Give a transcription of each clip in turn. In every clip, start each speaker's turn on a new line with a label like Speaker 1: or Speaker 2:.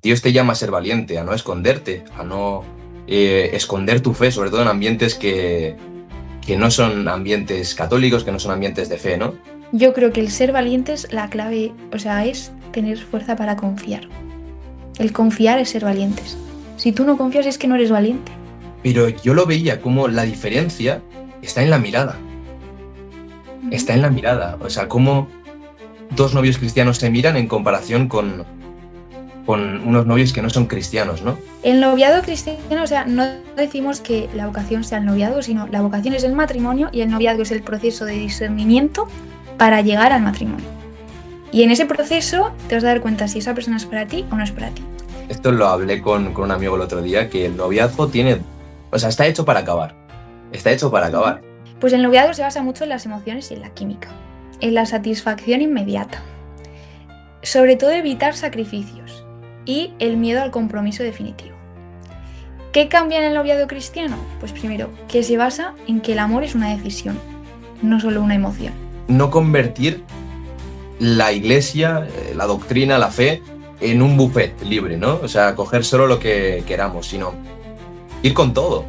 Speaker 1: Dios te llama a ser valiente, a no esconderte, a no esconder tu fe, sobre todo en ambientes que no son ambientes católicos, que no son ambientes de fe, ¿no?
Speaker 2: Yo creo que el ser valiente es la clave, o sea, es tener fuerza para confiar. El confiar es ser valientes. Si tú no confías es que no eres valiente.
Speaker 1: Pero yo lo veía como la diferencia está en la mirada,
Speaker 2: Ujú.
Speaker 1: está en la mirada. O sea, cómo dos novios cristianos se miran en comparación con unos novios que no son cristianos, ¿no?
Speaker 2: El noviado cristiano, o sea, no decimos que la vocación sea el noviazgo, sino la vocación es el matrimonio y el noviazgo es el proceso de discernimiento para llegar al matrimonio. Y en ese proceso te vas a dar cuenta si esa persona es para ti o no es para ti.
Speaker 1: Esto lo hablé con un amigo el otro día, que el noviazgo tiene, o sea, está hecho para acabar. Está hecho para acabar.
Speaker 2: Pues el noviazgo se basa mucho en las emociones y en la química, en la satisfacción inmediata, sobre todo evitar sacrificios y el miedo al compromiso definitivo. ¿Qué cambia en el noviazgo cristiano? Pues primero, que se basa en que el amor es una decisión, no solo una emoción.
Speaker 1: No convertir la iglesia, la doctrina, la fe, en un buffet libre, ¿no? O sea, coger solo lo que queramos, sino ir con todo.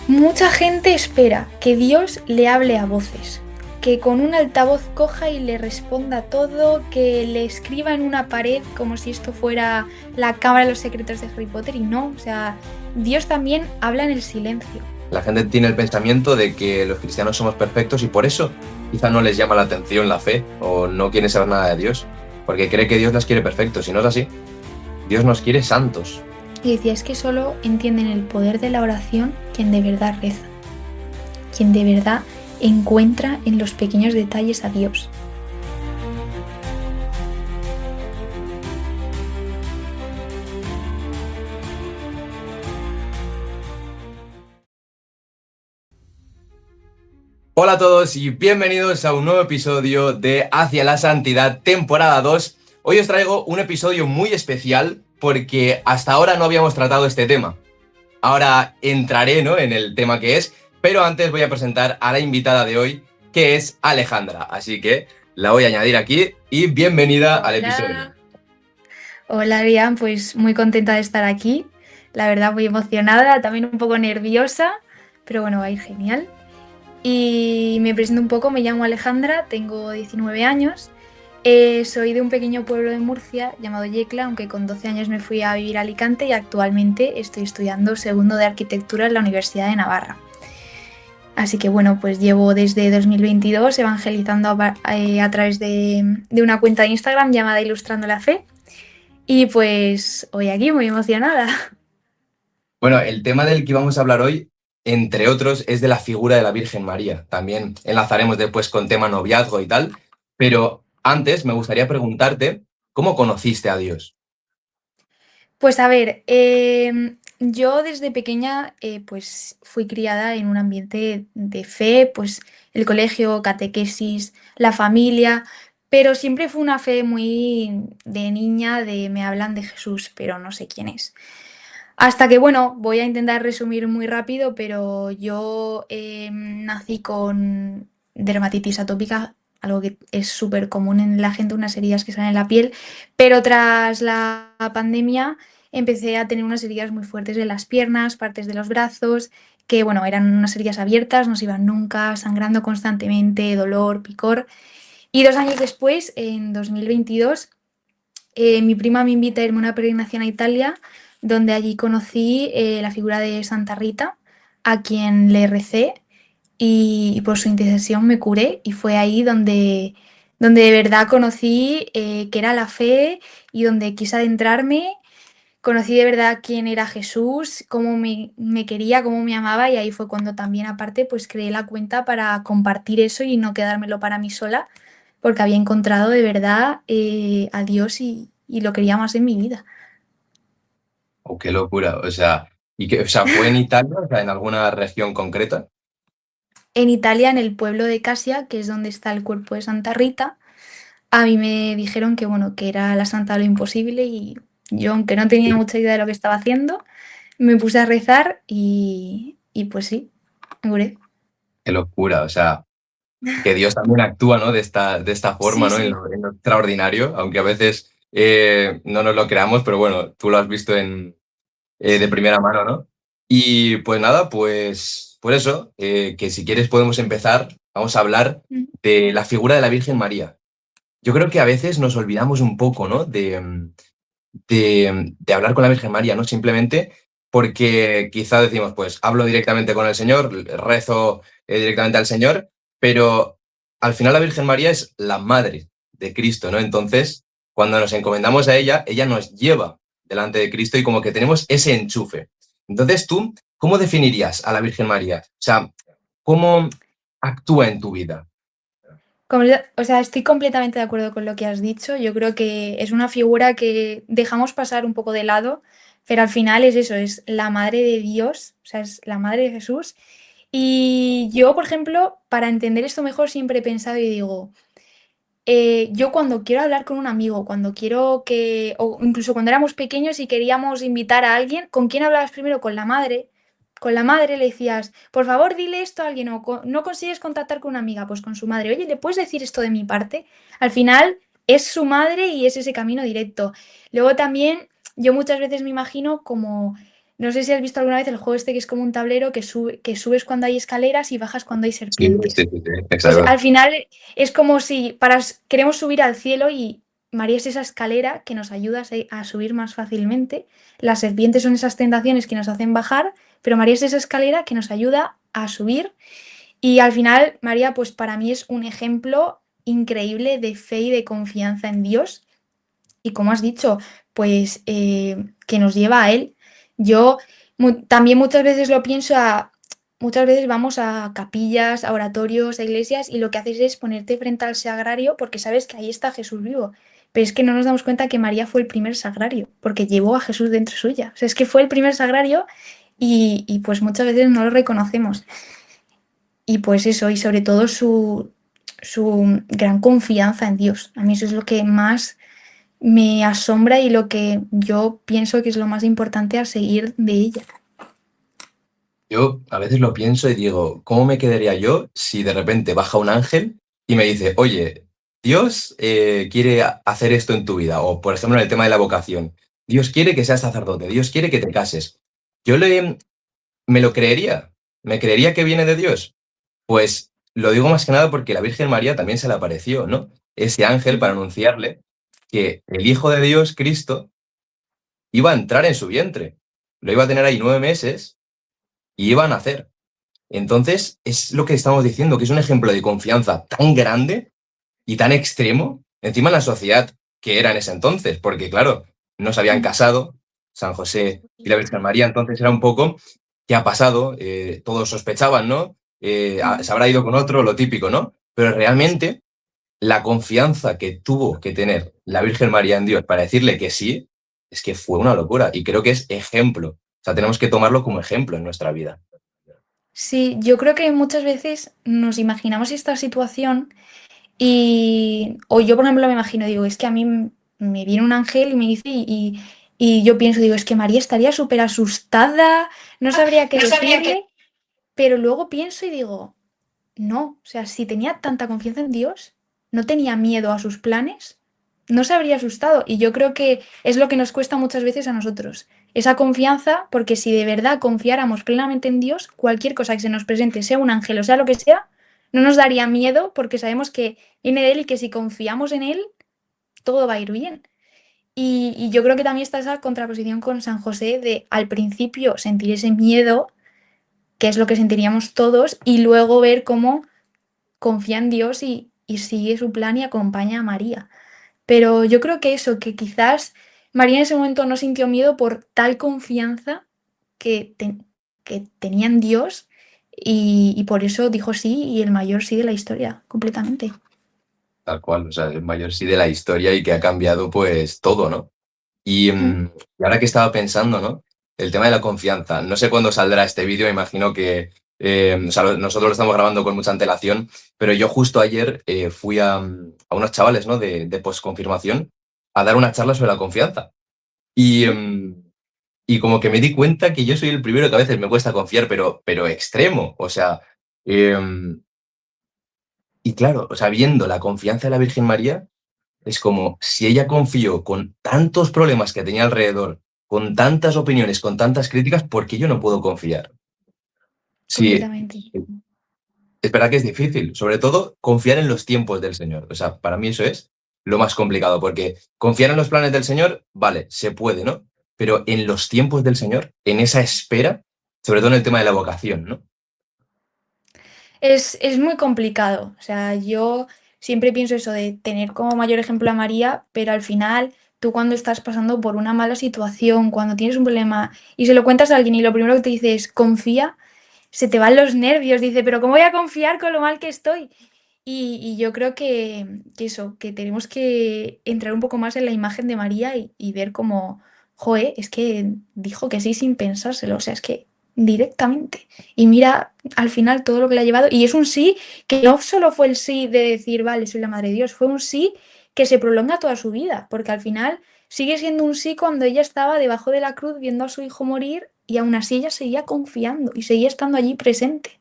Speaker 2: Mucha gente espera que Dios le hable a voces, que con un altavoz coja y le responda todo, que le escriba en una pared como si esto fuera la Cámara de los Secretos de Harry Potter y no, o sea, Dios también habla en el silencio.
Speaker 1: La gente tiene el pensamiento de que los cristianos somos perfectos y por eso quizá no les llama la atención la fe o no quieren saber nada de Dios, porque cree que Dios las quiere perfectos y no es así. Dios nos quiere santos.
Speaker 2: Y decía, es que solo entienden el poder de la oración quien de verdad reza, quien de verdad encuentra en los pequeños detalles a Dios.
Speaker 1: Hola a todos y bienvenidos a un nuevo episodio de Hacia la Santidad, temporada 2. Hoy os traigo un episodio muy especial porque hasta ahora no habíamos tratado este tema. Ahora entraré, ¿no?, en el tema que es, pero antes voy a presentar a la invitada de hoy, que es Alejandra. Así que la voy a añadir aquí y bienvenida al episodio.
Speaker 2: Hola. Hola, Adrián, pues muy contenta de estar aquí. La verdad, muy emocionada, también un poco nerviosa, pero bueno, va a ir genial. Y me presento un poco, me llamo Alejandra, tengo 19 años. Soy de un pequeño pueblo de Murcia llamado Yecla, aunque con 12 años me fui a vivir a Alicante y actualmente estoy estudiando segundo de arquitectura en la Universidad de Navarra. Así que bueno, pues llevo desde 2022 evangelizando a través de una cuenta de Instagram llamada Ilustrando la Fe. Y pues hoy aquí muy emocionada.
Speaker 1: Bueno, el tema del que vamos a hablar hoy, entre otros, es de la figura de la Virgen María. También enlazaremos después con tema noviazgo y tal, pero antes me gustaría preguntarte, ¿cómo conociste a Dios?
Speaker 2: Pues a ver, yo desde pequeña pues fui criada en un ambiente de fe, pues el colegio, catequesis, la familia, pero siempre fue una fe muy de niña, de me hablan de Jesús, pero no sé quién es. Hasta que, bueno, voy a intentar resumir muy rápido, pero yo nací con dermatitis atópica, algo que es súper común en la gente, unas heridas que salen en la piel, pero tras la pandemia empecé a tener unas heridas muy fuertes en las piernas, partes de los brazos, que, bueno, eran unas heridas abiertas, no se iban nunca, sangrando constantemente, dolor, picor. Y 2 años después, en 2022, mi prima me invita a irme a una peregrinación a Italia, donde allí conocí la figura de Santa Rita, a quien le recé y por su intercesión me curé y fue ahí donde de verdad conocí qué era la fe y donde quise adentrarme, conocí de verdad quién era Jesús, cómo me quería, cómo me amaba y ahí fue cuando también aparte pues creé la cuenta para compartir eso y no quedármelo para mí sola, porque había encontrado de verdad a Dios y lo quería más en mi vida.
Speaker 1: Oh, qué locura. O sea, o sea, ¿fue en Italia, o sea, en alguna región concreta?
Speaker 2: En Italia, en el pueblo de Casia, que es donde está el cuerpo de Santa Rita, a mí me dijeron que bueno, que era la santa de lo imposible y yo, aunque no tenía mucha idea de lo que estaba haciendo, me puse a rezar y pues sí, me curé.
Speaker 1: Qué locura. O sea, que Dios también actúa, ¿no?, de esta forma,
Speaker 2: Sí,
Speaker 1: ¿no?,
Speaker 2: sí.
Speaker 1: en lo extraordinario, aunque a veces no nos lo creamos, pero bueno, tú lo has visto de
Speaker 2: Sí.
Speaker 1: primera mano, ¿no? Y pues nada, pues por eso, que si quieres podemos empezar, vamos a hablar
Speaker 2: Mm.
Speaker 1: de la figura de la Virgen María. Yo creo que a veces nos olvidamos un poco, ¿no? De hablar con la Virgen María, ¿no? Simplemente porque quizá decimos, pues hablo directamente con el Señor, rezo directamente al Señor, pero al final la Virgen María es la madre de Cristo, ¿no? Entonces, cuando nos encomendamos a ella, ella nos lleva delante de Cristo y como que tenemos ese enchufe. Entonces, tú, ¿cómo definirías a la Virgen María? O sea, ¿cómo actúa en tu vida?
Speaker 2: O sea, estoy completamente de acuerdo con lo que has dicho. Yo creo que es una figura que dejamos pasar un poco de lado, pero al final es eso, es la madre de Dios, o sea, es la madre de Jesús. Y yo, por ejemplo, para entender esto mejor, siempre he pensado y digo, yo cuando quiero hablar con un amigo, cuando quiero que, o incluso cuando éramos pequeños y queríamos invitar a alguien, ¿con quién hablabas primero? Con la madre. Con la madre le decías, por favor, dile esto a alguien, o no consigues contactar con una amiga, pues con su madre. Oye, ¿le puedes decir esto de mi parte? Al final es su madre y es ese camino directo. Luego también, yo muchas veces me imagino como, no sé si has visto alguna vez el juego este que es como un tablero que subes cuando hay escaleras y bajas cuando hay
Speaker 1: Sí, sí,
Speaker 2: serpientes.
Speaker 1: sí, sí,
Speaker 2: Pues
Speaker 1: exacto.
Speaker 2: al final es como si queremos subir al cielo y María es esa escalera que nos ayuda a subir más fácilmente. Las serpientes son esas tentaciones que nos hacen bajar, pero María es esa escalera que nos ayuda a subir. Y al final, María, pues para mí es un ejemplo increíble de fe y de confianza en Dios. Y como has dicho, pues que nos lleva a Él. Yo también muchas veces lo pienso muchas veces vamos a capillas, a oratorios, a iglesias y lo que haces es ponerte frente al sagrario porque sabes que ahí está Jesús vivo. Pero es que no nos damos cuenta que María fue el primer sagrario, porque llevó a Jesús dentro suya. O sea, es que fue el primer sagrario y pues muchas veces no lo reconocemos. Y pues eso, y sobre todo su gran confianza en Dios. A mí eso es lo que más me asombra y lo que yo pienso que es lo más importante a seguir de ella.
Speaker 1: Yo a veces lo pienso y digo, ¿cómo me quedaría yo si de repente baja un ángel y me dice, oye, Dios quiere hacer esto en tu vida? O, por ejemplo, en el tema de la vocación, Dios quiere que seas sacerdote, Dios quiere que te cases. Yo me lo creería, me creería que viene de Dios. Pues lo digo más que nada porque la Virgen María también se le apareció, ¿no? Ese ángel para anunciarle que el Hijo de Dios, Cristo, iba a entrar en su vientre. Lo iba a tener ahí 9 meses y iba a nacer. Entonces, es lo que estamos diciendo, que es un ejemplo de confianza tan grande y tan extremo, encima en la sociedad que era en ese entonces, porque claro, no se habían casado, San José y la Virgen María, entonces era un poco, ¿qué ha pasado? Todos sospechaban, ¿no? Se habrá ido con otro, lo típico, ¿no? Pero realmente la confianza que tuvo que tener la Virgen María en Dios para decirle que sí, es que fue una locura y creo que es ejemplo. O sea, tenemos que tomarlo como ejemplo en nuestra vida.
Speaker 2: Sí, yo creo que muchas veces nos imaginamos esta situación o yo por ejemplo me imagino, digo, es que a mí me viene un ángel y me dice y yo pienso, digo, es que María estaría súper asustada, no sabría qué
Speaker 1: No sabría que
Speaker 2: decirle, pero luego pienso y digo, no, o sea, si tenía tanta confianza en Dios, no tenía miedo a sus planes, no se habría asustado. Y yo creo que es lo que nos cuesta muchas veces a nosotros. Esa confianza, porque si de verdad confiáramos plenamente en Dios, cualquier cosa que se nos presente, sea un ángel o sea lo que sea, no nos daría miedo porque sabemos que viene de Él y que si confiamos en Él, todo va a ir bien. Y yo creo que también está esa contraposición con San José de al principio sentir ese miedo, que es lo que sentiríamos todos, y luego ver cómo confía en Dios y sigue su plan y acompaña a María. Pero yo creo que eso, que quizás María en ese momento no sintió miedo por tal confianza que, que tenía en Dios y por eso dijo sí y el mayor sí de la historia, completamente.
Speaker 1: tal cual, o sea, el mayor sí de la historia y que ha cambiado pues todo, ¿no? Y,
Speaker 2: Mm.
Speaker 1: y ahora que estaba pensando, ¿no? El tema de la confianza. No sé cuándo saldrá este vídeo, me imagino que o sea, nosotros lo estamos grabando con mucha antelación, pero yo justo ayer fui a unos chavales, ¿no? De posconfirmación a dar una charla sobre la confianza. Y,
Speaker 2: Sí.
Speaker 1: y como que me di cuenta que yo soy el primero que a veces me cuesta confiar, pero extremo. O sea, y claro, o sea, viendo la confianza de la Virgen María. Es como si ella confió con tantos problemas que tenía alrededor, con tantas opiniones, con tantas críticas, ¿por qué yo no puedo confiar? Sí,
Speaker 2: completamente.
Speaker 1: es verdad que es difícil, sobre todo confiar en los tiempos del Señor. O sea, para mí eso es lo más complicado, porque confiar en los planes del Señor, vale, se puede, ¿no? Pero en los tiempos del Señor, en esa espera, sobre todo en el tema de la vocación, ¿no?
Speaker 2: Es muy complicado. O sea, yo siempre pienso eso de tener como mayor ejemplo a María, pero al final tú cuando estás pasando por una mala situación, cuando tienes un problema y se lo cuentas a alguien y lo primero que te dice es confía, se te van los nervios. Dice, pero ¿cómo voy a confiar con lo mal que estoy? Y yo creo que eso, que tenemos que entrar un poco más en la imagen de María y ver como, joe, es que dijo que sí sin pensárselo, o sea, es que directamente. Y mira al final todo lo que le ha llevado, y es un sí que no solo fue el sí de decir, vale, soy la madre de Dios, fue un sí que se prolonga toda su vida, porque al final sigue siendo un sí cuando ella estaba debajo de la cruz viendo a su hijo morir y aún así ella seguía confiando y seguía estando allí presente.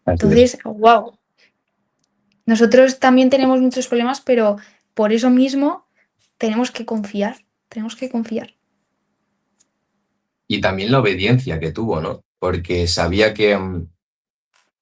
Speaker 1: Así es.
Speaker 2: Entonces, wow. Nosotros también tenemos muchos problemas, pero por eso mismo tenemos que confiar, tenemos que confiar.
Speaker 1: Y también la obediencia que tuvo, ¿no? Porque sabía que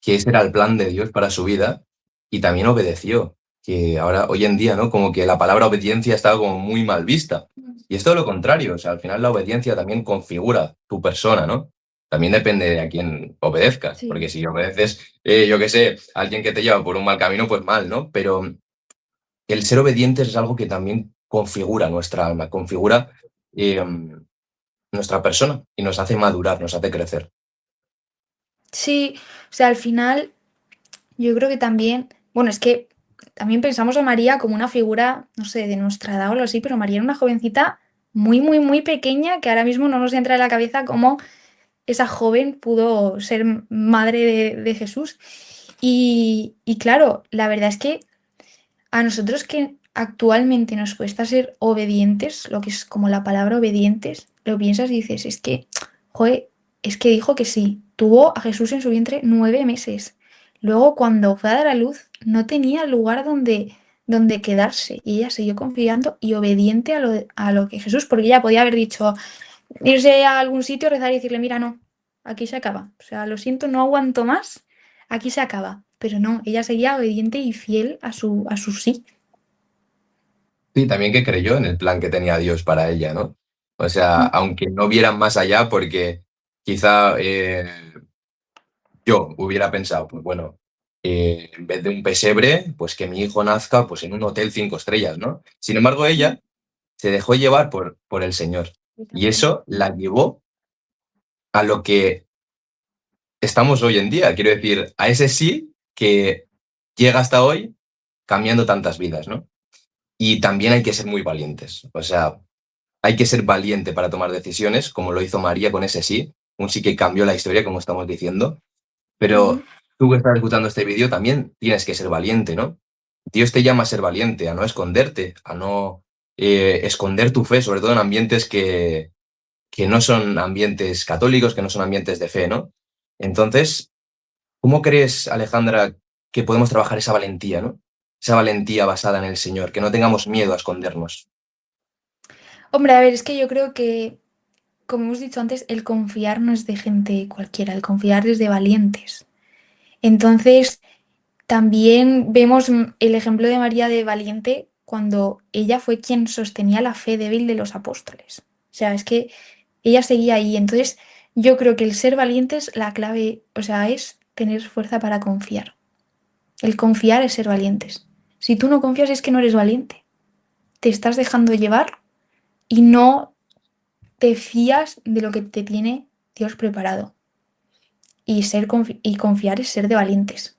Speaker 1: ese era el plan de Dios para su vida y también obedeció. Que ahora, hoy en día, ¿no? Como que la palabra obediencia está como muy mal vista. Y es todo lo contrario, o sea, al final la obediencia también configura tu persona, ¿no? También depende de a quién obedezcas, porque
Speaker 2: Sí.
Speaker 1: si obedeces, yo qué sé, a alguien que te lleva por un mal camino, pues mal, ¿no? Pero el ser obedientes es algo que también configura nuestra alma, configura eh, nuestra persona y nos hace madurar, nos hace crecer.
Speaker 2: Sí, o sea, al final yo creo que también, bueno, es que también pensamos a María como una figura, no sé, de nuestra edad o algo así, pero María era una jovencita muy, muy, muy pequeña que ahora mismo no nos entra en la cabeza cómo esa joven pudo ser madre de Jesús. Y claro, la verdad es que a nosotros que actualmente nos cuesta ser obedientes, lo que es como la palabra obedientes, lo piensas y dices, es que, joder, es que dijo que sí. Tuvo a Jesús en su vientre 9 meses. Luego, cuando fue a dar a luz, no tenía lugar donde quedarse. Y ella siguió confiando y obediente a lo que Jesús, porque ella podía haber dicho, irse a algún sitio, rezar y decirle, mira, no, aquí se acaba. O sea, lo siento, no aguanto más, aquí se acaba. Pero no, ella seguía obediente y fiel a su sí.
Speaker 1: Sí, también que creyó en el plan que tenía Dios para ella, ¿no? O sea,
Speaker 2: Mm,
Speaker 1: aunque no vieran más allá, porque quizá yo hubiera pensado, pues bueno, en vez de un pesebre, pues que mi hijo nazca pues en un hotel 5 estrellas, ¿no? Sin embargo,
Speaker 2: mm,
Speaker 1: ella se dejó llevar por el Señor y
Speaker 2: completamente.
Speaker 1: eso la llevó a lo que estamos hoy en día, quiero decir, a ese sí que llega hasta hoy cambiando tantas vidas, ¿no? Y también hay que ser muy valientes, o sea, hay que ser valiente para tomar decisiones, como lo hizo María con ese sí, un sí que cambió la historia, como estamos diciendo,
Speaker 2: Ujú.
Speaker 1: pero tú que estás escuchando este vídeo también tienes que ser valiente, ¿no? Dios te llama a ser valiente, a no esconderte, a no esconder tu fe, sobre todo en ambientes que no son ambientes católicos, que no son ambientes de fe, ¿no? Entonces, ¿cómo crees, Alejandra, que podemos trabajar esa valentía, ¿no? Esa valentía basada en el Señor, que no tengamos miedo a escondernos.
Speaker 2: Hombre, a ver, es que yo creo que, como hemos dicho antes, el confiar no es de gente cualquiera, el confiar es de valientes. Entonces, también vemos el ejemplo de María de valiente cuando ella fue quien sostenía la fe débil de los apóstoles. O sea, es que ella seguía ahí. Entonces, yo creo que el ser valientes, la clave, o sea, es tener fuerza para confiar. El confiar es ser valientes. Si tú no confías es que no eres valiente. Te estás dejando llevar y no te fías de lo que te tiene Dios preparado. Y confiar es ser de valientes.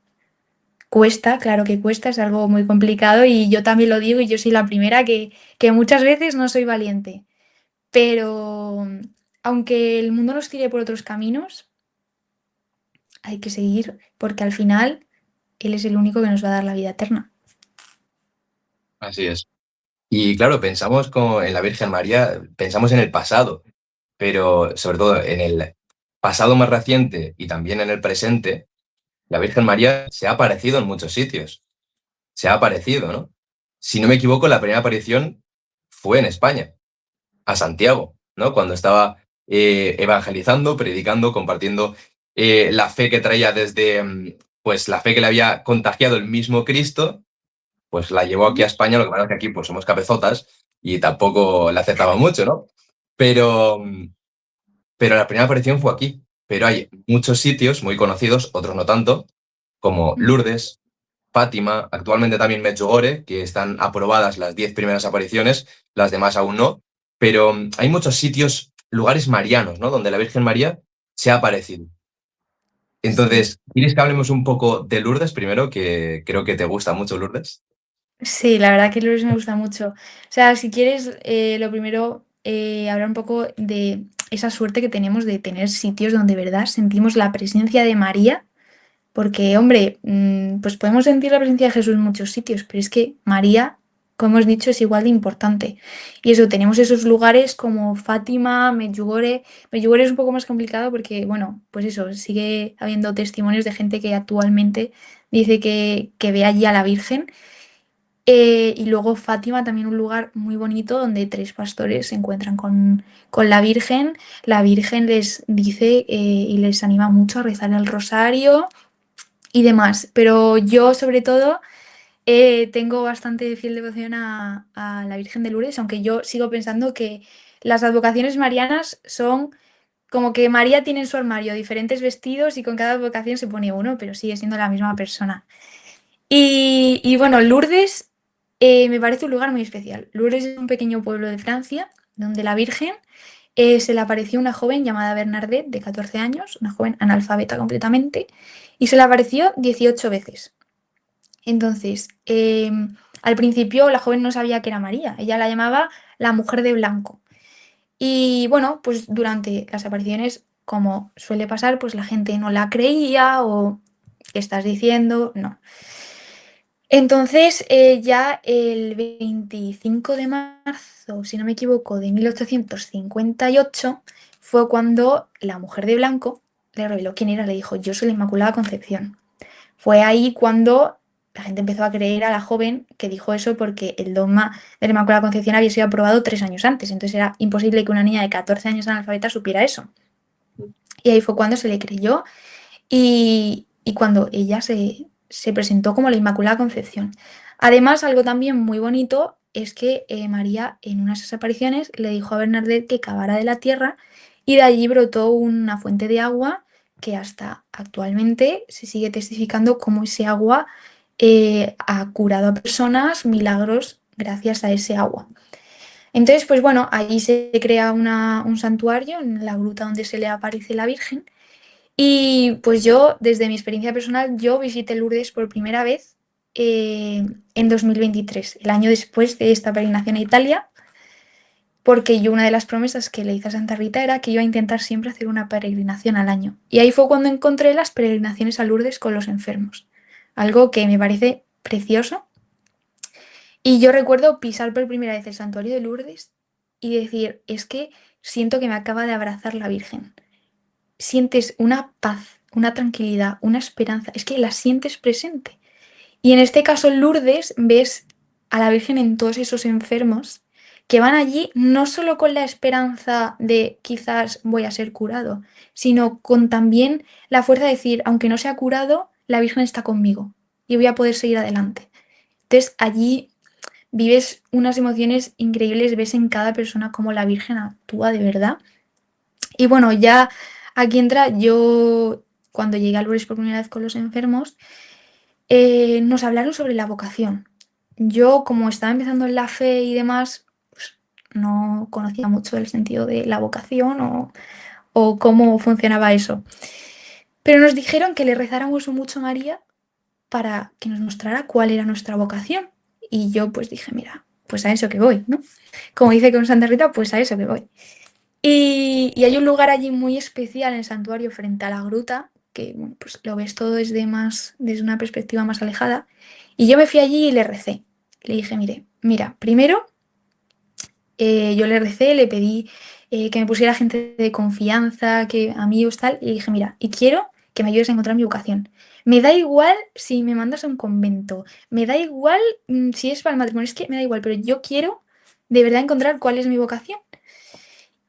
Speaker 2: Cuesta, claro que cuesta, es algo muy complicado y yo también lo digo y yo soy la primera que muchas veces no soy valiente. Pero aunque el mundo nos tire por otros caminos, hay que seguir porque al final Él es el único que nos va a dar la vida eterna.
Speaker 1: Así es. Y claro, pensamos como en la Virgen María, pensamos en el pasado, pero sobre todo en el pasado más reciente y también en el presente, la Virgen María se ha aparecido en muchos sitios, se ha aparecido, ¿no? si no me equivoco, la primera aparición fue en España, a Santiago, ¿no? Cuando estaba evangelizando, predicando, compartiendo la fe que traía desde, pues la fe que le había contagiado el mismo Cristo, pues la llevó aquí a España. Lo que pasa es que aquí pues somos cabezotas y tampoco le aceptaba mucho, ¿no? Pero, pero la primera aparición fue aquí. Pero hay muchos sitios muy conocidos, otros no tanto, como Lourdes, Fátima, actualmente también Medjugorje, que están aprobadas las 10 primeras apariciones, las demás aún no, pero hay muchos sitios, lugares marianos, ¿no? Donde la Virgen María se ha aparecido.
Speaker 2: Sí.
Speaker 1: Entonces, ¿quieres que hablemos un poco de Lourdes primero? Que creo que te gusta mucho Lourdes.
Speaker 2: Sí, la verdad que Lourdes me gusta mucho. O sea, si quieres, lo primero, hablar un poco de esa suerte que tenemos de tener sitios donde, de verdad, sentimos la presencia de María, porque, hombre, pues podemos sentir la presencia de Jesús en muchos sitios, pero es que María, como hemos dicho, es igual de importante. Y eso, tenemos esos lugares como Fátima, Medjugorje. Medjugorje es un poco más complicado porque, bueno, pues eso, sigue habiendo testimonios de gente que actualmente dice que ve allí a la Virgen. Y luego Fátima, también un lugar muy bonito donde tres pastores se encuentran con la Virgen. La Virgen les dice y les anima mucho a rezar el rosario y demás. Pero yo, sobre todo, tengo bastante fiel devoción a la Virgen de Lourdes, aunque yo sigo pensando que las advocaciones marianas son como que María tiene en su armario diferentes vestidos y con cada advocación se pone uno, pero sigue siendo la misma persona. Y bueno, Lourdes me parece un lugar muy especial. Lourdes es un pequeño pueblo de Francia donde la Virgen se le apareció una joven llamada Bernadette de 14 años, una joven analfabeta completamente, y se le apareció 18 veces. Entonces, al principio la joven no sabía que era María, ella la llamaba la mujer de blanco. Y bueno, pues durante las apariciones, como suele pasar, pues la gente no la creía o ¿qué estás diciendo? No. Entonces, ya el 25 de marzo, si no me equivoco, de 1858, fue cuando la mujer de blanco le reveló quién era, le dijo, yo soy la Inmaculada Concepción. Fue ahí cuando la gente empezó a creer a la joven que dijo eso porque el dogma de la Inmaculada Concepción había sido aprobado 3 años antes, entonces era imposible que una niña de 14 años analfabeta supiera eso. Y ahí fue cuando se le creyó y cuando ella se presentó como la Inmaculada Concepción. Además, algo también muy bonito es que María en unas de esas apariciones le dijo a Bernadette que cavara de la tierra y de allí brotó una fuente de agua que hasta actualmente se sigue testificando cómo ese agua ha curado a personas, milagros gracias a ese agua. Entonces, pues bueno, allí se crea un santuario en la gruta donde se le aparece la Virgen y pues yo, desde mi experiencia personal, yo visité Lourdes por primera vez en 2023, el año después de esta peregrinación a Italia, porque yo una de las promesas que le hice a Santa Rita era que iba a intentar siempre hacer una peregrinación al año. Y ahí fue cuando encontré las peregrinaciones a Lourdes con los enfermos, algo que me parece precioso. Y yo recuerdo pisar por primera vez el santuario de Lourdes y decir, es que siento que me acaba de abrazar la Virgen. Sientes una paz, una tranquilidad, una esperanza, es que la sientes presente. Y en este caso en Lourdes ves a la Virgen en todos esos enfermos que van allí no solo con la esperanza de quizás voy a ser curado, sino con también la fuerza de decir, aunque no sea curado, la Virgen está conmigo y voy a poder seguir adelante. Entonces allí vives unas emociones increíbles, ves en cada persona cómo la Virgen actúa de verdad. Y bueno, ya aquí entra, yo cuando llegué a Lourdes por primera vez con los enfermos, nos hablaron sobre la vocación. Yo, como estaba empezando en la fe y demás, pues, no conocía mucho el sentido de la vocación o cómo funcionaba eso. Pero nos dijeron que le rezáramos mucho a María para que nos mostrara cuál era nuestra vocación. Y yo pues dije, mira, pues a eso que voy, ¿no? Como dice con Santa Rita, pues a eso que voy. Y hay un lugar allí muy especial en el santuario frente a la gruta, que bueno, pues lo ves todo desde una perspectiva más alejada. Y yo me fui allí y le recé. Le dije, mira, primero yo le recé, le pedí que me pusiera gente de confianza, que amigos tal, y dije, mira, y quiero que me ayudes a encontrar mi vocación. Me da igual si me mandas a un convento, me da igual si es para el matrimonio, es que me da igual, pero yo quiero de verdad encontrar cuál es mi vocación.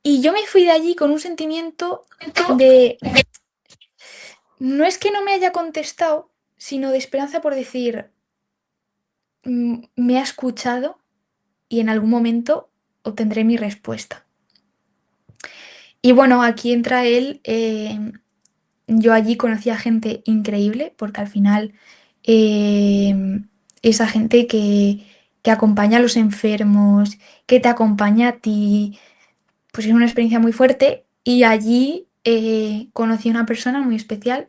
Speaker 2: Y yo me fui de allí con un sentimiento de, no es que no me haya contestado, sino de esperanza por decir, me ha escuchado y en algún momento obtendré mi respuesta. Y bueno, aquí entra él. Yo allí conocí a gente increíble, porque al final esa gente que acompaña a los enfermos, que te acompaña a ti, pues es una experiencia muy fuerte. Y allí conocí a una persona muy especial,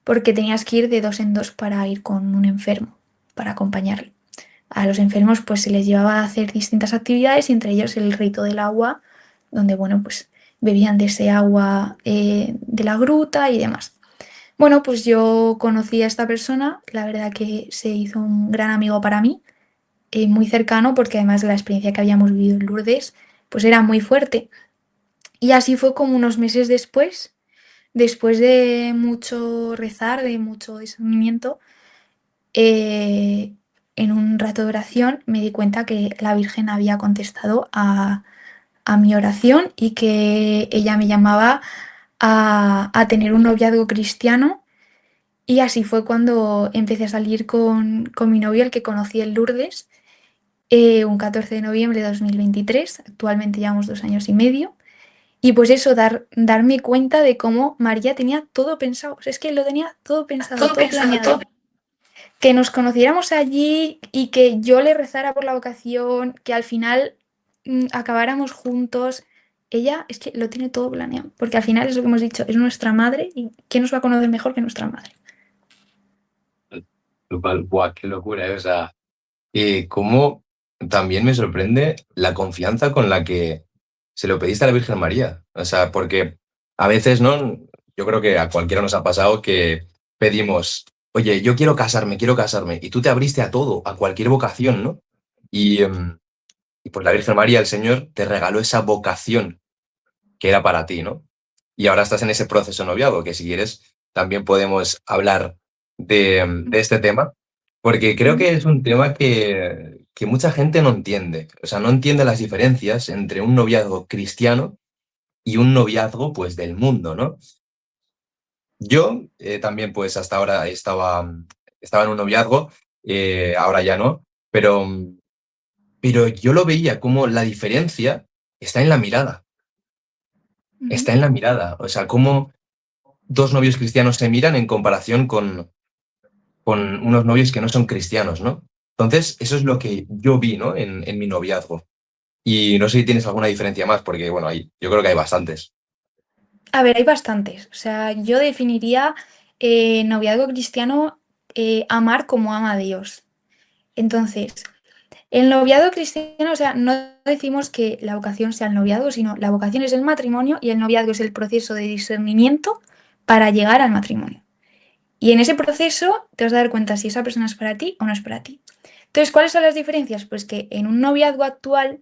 Speaker 2: porque tenías que ir de dos en dos para ir con un enfermo, para acompañarle. A los enfermos pues se les llevaba a hacer distintas actividades y entre ellos el rito del agua, donde bueno pues bebían de ese agua de la gruta y demás. Bueno, pues yo conocí a esta persona, la verdad que se hizo un gran amigo para mí, muy cercano porque además la experiencia que habíamos vivido en Lourdes pues era muy fuerte. Y así fue como unos meses después, después de mucho rezar, de mucho discernimiento, eh, en un rato de oración me di cuenta que la Virgen había contestado a mi oración y que ella me llamaba a tener un noviazgo cristiano. Y así fue cuando empecé a salir con mi novio, el que conocí en Lourdes, un 14 de noviembre de 2023. Actualmente llevamos 2 años y medio. Y pues eso, darme cuenta de cómo María tenía todo pensado. O sea, es que lo tenía todo pensado,
Speaker 1: Todo
Speaker 2: todo
Speaker 1: pensado, todo.
Speaker 2: planeado. Que nos conociéramos allí y que yo le rezara por la vocación, que al final acabáramos juntos. Ella es que lo tiene todo planeado, porque al final es lo que hemos dicho, es nuestra madre y ¿quién nos va a conocer mejor que nuestra madre?
Speaker 1: Buah, qué locura, ¿eh? O sea, cómo también me sorprende la confianza con la que se lo pediste a la Virgen María. O sea, porque a veces, ¿no? Yo creo que a cualquiera nos ha pasado que pedimos, oye, yo quiero casarme, y tú te abriste a todo, a cualquier vocación, ¿no? Y pues la Virgen María, el Señor, te regaló esa vocación que era para ti, ¿no? Y ahora estás en ese proceso de noviazgo, que si quieres también podemos hablar de este tema, porque creo
Speaker 2: Ujú.
Speaker 1: que es un tema que mucha gente no entiende. O sea, no entiende las diferencias entre un noviazgo cristiano y un noviazgo, pues, del mundo, ¿no? Yo también, pues, hasta ahora estaba en un noviazgo, ahora ya no, pero yo lo veía como la diferencia está en la mirada,
Speaker 2: Ujú.
Speaker 1: está en la mirada. O sea, cómo dos novios cristianos se miran en comparación con unos novios que no son cristianos, ¿no? Entonces, eso es lo que yo vi, ¿no? En mi noviazgo. Y no sé si tienes alguna diferencia más, porque, bueno, yo creo que hay bastantes.
Speaker 2: A ver, hay bastantes. O sea, yo definiría noviazgo cristiano amar como ama a Dios. Entonces, el noviazgo cristiano, o sea, no decimos que la vocación sea el noviazgo, sino la vocación es el matrimonio y el noviazgo es el proceso de discernimiento para llegar al matrimonio. Y en ese proceso te vas a dar cuenta si esa persona es para ti o no es para ti. Entonces, ¿cuáles son las diferencias? Pues que en un noviazgo actual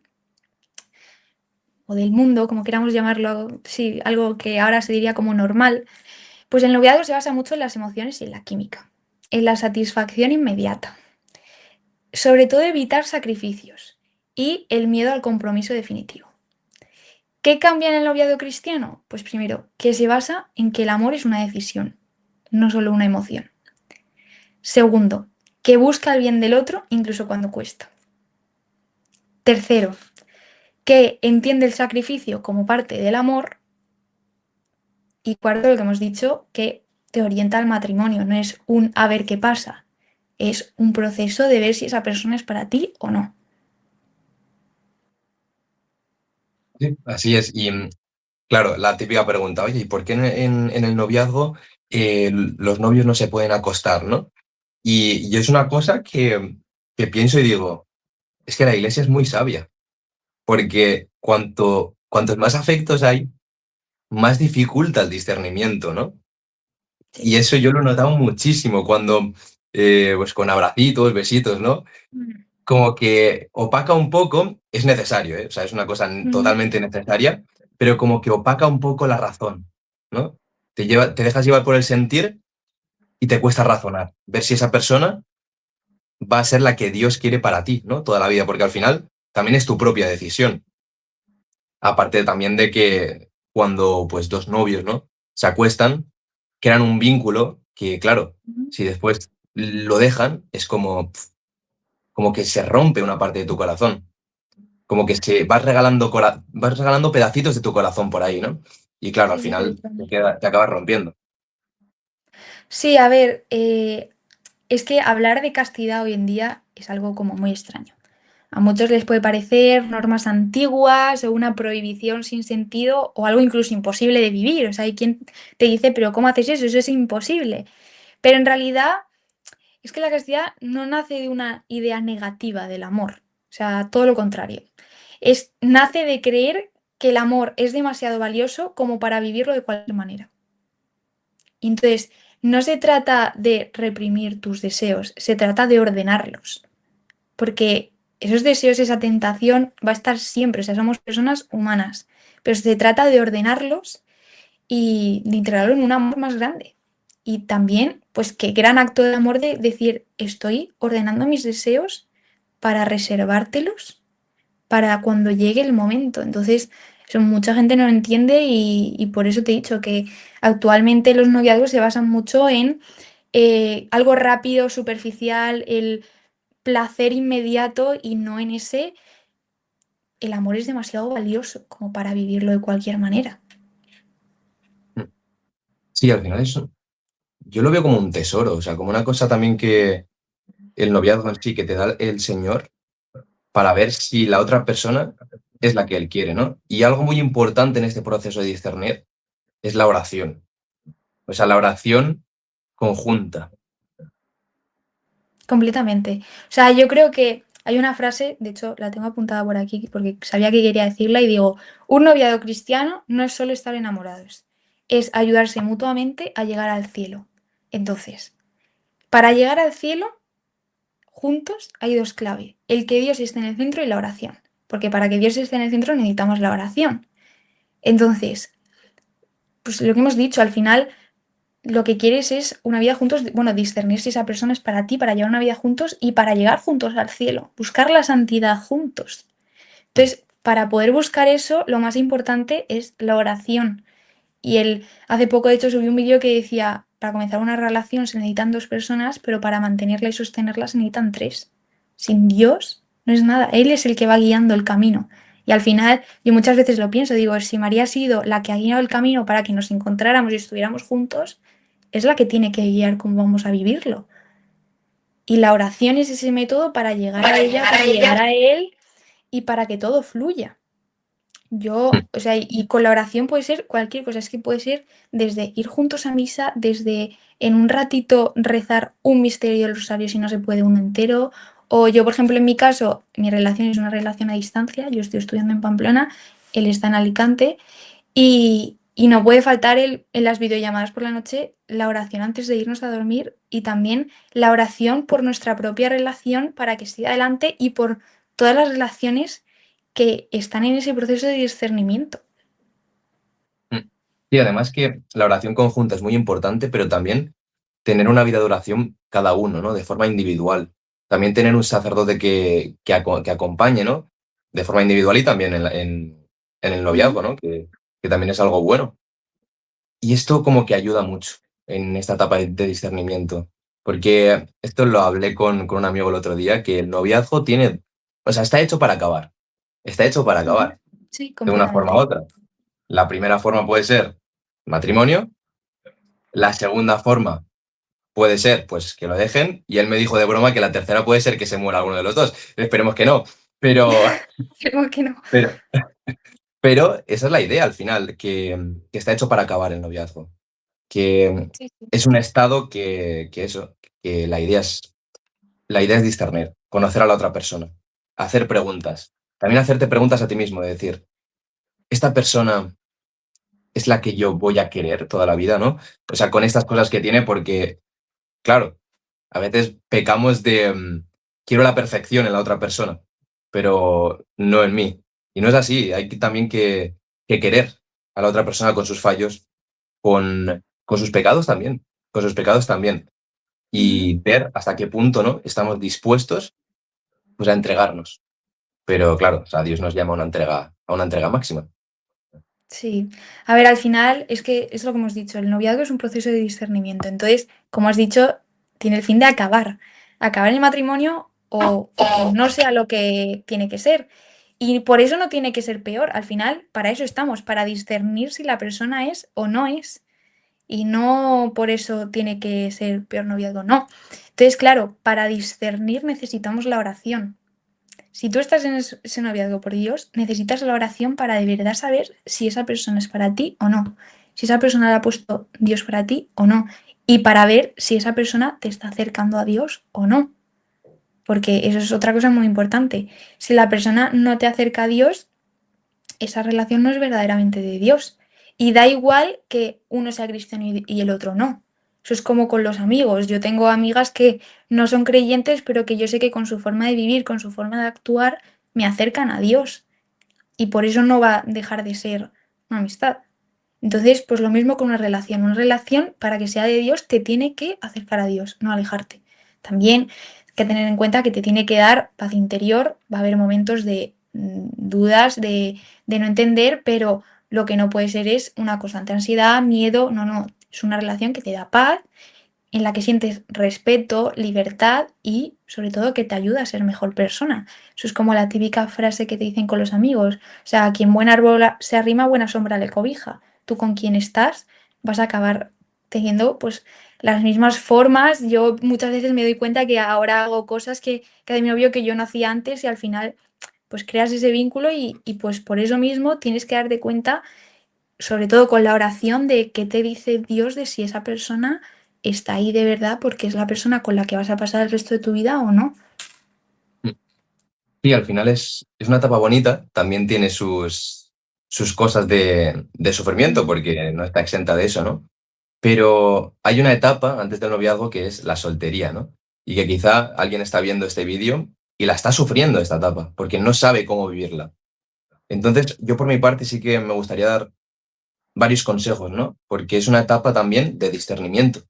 Speaker 2: o del mundo, como queramos llamarlo, sí, algo que ahora se diría como normal, pues el noviazgo se basa mucho en las emociones y en la química, en la satisfacción inmediata, sobre todo evitar sacrificios y el miedo al compromiso definitivo. ¿Qué cambia en el noviazgo cristiano? Pues primero, que se basa en que el amor es una decisión, no solo una emoción. Segundo, que busca el bien del otro incluso cuando cuesta. Tercero, que entiende el sacrificio como parte del amor. Y cuarto, lo que hemos dicho, que te orienta al matrimonio, no es un a ver qué pasa, es un proceso de ver si esa persona es para ti o no.
Speaker 1: Sí, así es. Y claro, la típica pregunta, oye, ¿y por qué en el noviazgo los novios no se pueden acostar, ¿no? Y es una cosa que pienso y digo, es que la iglesia es muy sabia, porque cuantos más afectos hay, más dificulta el discernimiento, ¿no?
Speaker 2: Sí.
Speaker 1: Y eso yo lo he notado muchísimo cuando, pues con abracitos, besitos, ¿no?
Speaker 2: Mm.
Speaker 1: Como que opaca un poco, es necesario, ¿eh? O sea, es una cosa
Speaker 2: Ujú.
Speaker 1: totalmente necesaria, pero como que opaca un poco la razón, ¿no? te dejas llevar por el sentir y te cuesta razonar, ver si esa persona va a ser la que Dios quiere para ti, ¿no? Toda la vida, porque al final también es tu propia decisión. Aparte también de que cuando pues dos novios, ¿no? Se acuestan, crean un vínculo que, claro,
Speaker 2: Ujú.
Speaker 1: si después lo dejan, es como que se rompe una parte de tu corazón. Como que vas regalando pedacitos de tu corazón por ahí, ¿no? Y claro, al
Speaker 2: Sí,
Speaker 1: final
Speaker 2: completamente.
Speaker 1: te acabas rompiendo.
Speaker 2: Sí, a ver, es que hablar de castidad hoy en día es algo como muy extraño. A muchos les puede parecer normas antiguas o una prohibición sin sentido o algo incluso imposible de vivir. O sea, hay quien te dice, pero ¿cómo haces eso? Eso es imposible. Pero en realidad es que la castidad no nace de una idea negativa del amor. O sea, todo lo contrario. Nace de creer que el amor es demasiado valioso como para vivirlo de cualquier manera. Y entonces, no se trata de reprimir tus deseos, se trata de ordenarlos. Porque esos deseos, esa tentación va a estar siempre, o sea, somos personas humanas, pero se trata de ordenarlos y de integrarlo en un amor más grande. Y también, pues qué gran acto de amor de decir, estoy ordenando mis deseos para reservártelos para cuando llegue el momento. Entonces, eso mucha gente no lo entiende y por eso te he dicho que actualmente los noviazgos se basan mucho en algo rápido, superficial, el placer inmediato y no en ese, el amor es demasiado valioso como para vivirlo de cualquier manera.
Speaker 1: Sí, al final eso, yo lo veo como un tesoro, o sea, como una cosa también que el noviazgo en sí que te da el Señor para ver si la otra persona es la que Él quiere, ¿no? Y algo muy importante en este proceso de discernir es la oración. O sea, la oración conjunta.
Speaker 2: Completamente. O sea, yo creo que hay una frase, de hecho la tengo apuntada por aquí porque sabía que quería decirla y digo, un noviazgo cristiano no es solo estar enamorados, es ayudarse mutuamente a llegar al cielo. Entonces, para llegar al cielo, juntos hay dos claves, el que Dios esté en el centro y la oración, porque para que Dios esté en el centro necesitamos la oración. Entonces, pues lo que hemos dicho, al final lo que quieres es una vida juntos, bueno, discernir si esa persona es para ti, para llevar una vida juntos y para llegar juntos al cielo, buscar la santidad juntos. Entonces, para poder buscar eso, lo más importante es la oración. Hace poco, de hecho, subí un vídeo que decía, para comenzar una relación se necesitan dos personas, pero para mantenerla y sostenerla se necesitan tres. Sin Dios no es nada, Él es el que va guiando el camino. Y al final, yo muchas veces lo pienso, digo, si María ha sido la que ha guiado el camino para que nos encontráramos y estuviéramos juntos, es la que tiene que guiar cómo vamos a vivirlo. Y la oración es ese método para llegar a ella, para llegar a Él y para que todo fluya. O sea, y con la oración puede ser cualquier cosa, es que puede ser desde ir juntos a misa, desde en un ratito rezar un misterio del rosario si no se puede uno entero, o yo, por ejemplo, en mi caso, mi relación es una relación a distancia, yo estoy estudiando en Pamplona, él está en Alicante, y no puede faltar en las videollamadas por la noche la oración antes de irnos a dormir y también la oración por nuestra propia relación para que siga adelante y por todas las relaciones que están en ese proceso de discernimiento.
Speaker 1: Mm. Y además que la oración conjunta es muy importante, pero también tener una vida de oración cada uno, ¿no? De forma individual. También tener un sacerdote que acompañe, ¿no? De forma individual y también en el
Speaker 2: Ujú.
Speaker 1: noviazgo, ¿no? Que también es algo bueno. Y esto como que ayuda mucho en esta etapa de discernimiento, porque esto lo hablé con un amigo el otro día, que el noviazgo tiene, o sea, está hecho para acabar, está hecho para
Speaker 2: Ujú.
Speaker 1: acabar,
Speaker 2: Sí,
Speaker 1: de una forma u
Speaker 2: completamente.
Speaker 1: otra. La primera forma puede ser matrimonio, la segunda forma puede ser, pues, que lo dejen, y él me dijo de broma que la tercera puede ser que se muera alguno de los dos. Esperemos que no, pero,
Speaker 2: Creo que no.
Speaker 1: pero, pero esa es la idea al final, que está hecho para acabar el noviazgo. Que
Speaker 2: Sí, sí.
Speaker 1: es un estado que eso, que la idea es discernir, conocer a la otra persona, hacer preguntas. También hacerte preguntas a ti mismo, de decir, ¿esta persona es la que yo voy a querer toda la vida, no? O sea, con estas cosas que tiene, porque, claro, a veces pecamos de quiero la perfección en la otra persona, pero no en mí. Y no es así, hay también que querer a la otra persona con sus fallos, con sus pecados también, con sus pecados también.
Speaker 2: Ujú.
Speaker 1: Y ver hasta qué punto, ¿no? Estamos dispuestos, pues, a entregarnos. Pero claro, o sea, Dios nos llama a una entrega máxima.
Speaker 2: Sí. A ver, al final es que es lo que hemos dicho, el noviazgo es un proceso de discernimiento. Entonces, como has dicho, tiene el fin de acabar. Acabar el matrimonio o que no sea lo que tiene que ser. Y por eso no tiene que ser peor. Al final, para eso estamos, para discernir si la persona es o no es. Y no por eso tiene que ser peor noviazgo, no. Entonces, claro, para discernir necesitamos la oración. Si tú estás en ese noviazgo por Dios, necesitas la oración para de verdad saber si esa persona es para ti o no. Si esa persona le ha puesto Dios para ti o no. Y para ver si esa persona te está acercando a Dios o no. Porque eso es otra cosa muy importante. Si la persona no te acerca a Dios, esa relación no es verdaderamente de Dios. Y da igual que uno sea cristiano y el otro no. Eso es como con los amigos. Yo tengo amigas que no son creyentes, pero que yo sé que con su forma de vivir, con su forma de actuar, me acercan a Dios. Y por eso no va a dejar de ser una amistad. Entonces, pues lo mismo con una relación. Una relación, para que sea de Dios, te tiene que acercar a Dios, no alejarte. También hay que tener en cuenta que te tiene que dar paz interior. Va a haber momentos de dudas, de no entender, pero lo que no puede ser es una constante ansiedad, miedo. No, no. Es una relación que te da paz, en la que sientes respeto, libertad y sobre todo que te ayuda a ser mejor persona. Eso es como la típica frase que te dicen con los amigos. O sea, a quien buen árbol se arrima, buena sombra le cobija. Tú con quien estás vas a acabar teniendo pues las mismas formas. Yo muchas veces me doy cuenta que ahora hago cosas que de mi novio que yo no hacía antes y al final pues creas ese vínculo y pues por eso mismo tienes que darte cuenta, sobre todo con la oración, de qué te dice Dios de si esa persona está ahí de verdad porque es la persona con la que vas a pasar el resto de tu vida o no.
Speaker 1: Sí, al final es una etapa bonita, también tiene sus cosas de sufrimiento,
Speaker 2: Mm.
Speaker 1: porque no está exenta de eso, ¿no? Pero hay una etapa antes del noviazgo que es la soltería, ¿no? Y que quizá alguien está viendo este vídeo y la está sufriendo esta etapa, porque no sabe cómo vivirla. Entonces, yo por mi parte sí que me gustaría dar varios consejos, ¿no? Porque es una etapa también de discernimiento.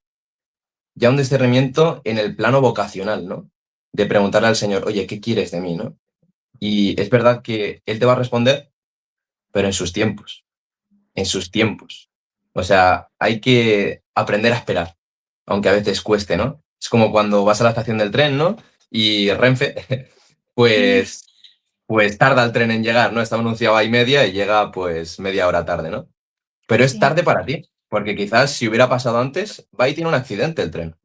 Speaker 1: Ya un discernimiento en el plano vocacional, ¿no? De preguntarle al Señor, oye, ¿qué quieres de mí, no? Y es verdad que Él te va a responder, pero en sus tiempos, en sus tiempos. O sea, hay que aprender a esperar, aunque a veces cueste, ¿no? Es como cuando vas a la estación del tren, ¿no? Y Renfe,
Speaker 2: Mm.
Speaker 1: pues, pues tarda el tren en llegar, ¿no? Está anunciado a y media y llega pues media hora tarde, ¿no? Pero es
Speaker 2: Sí.
Speaker 1: tarde para ti, porque quizás si hubiera pasado antes, va y tiene un accidente el tren,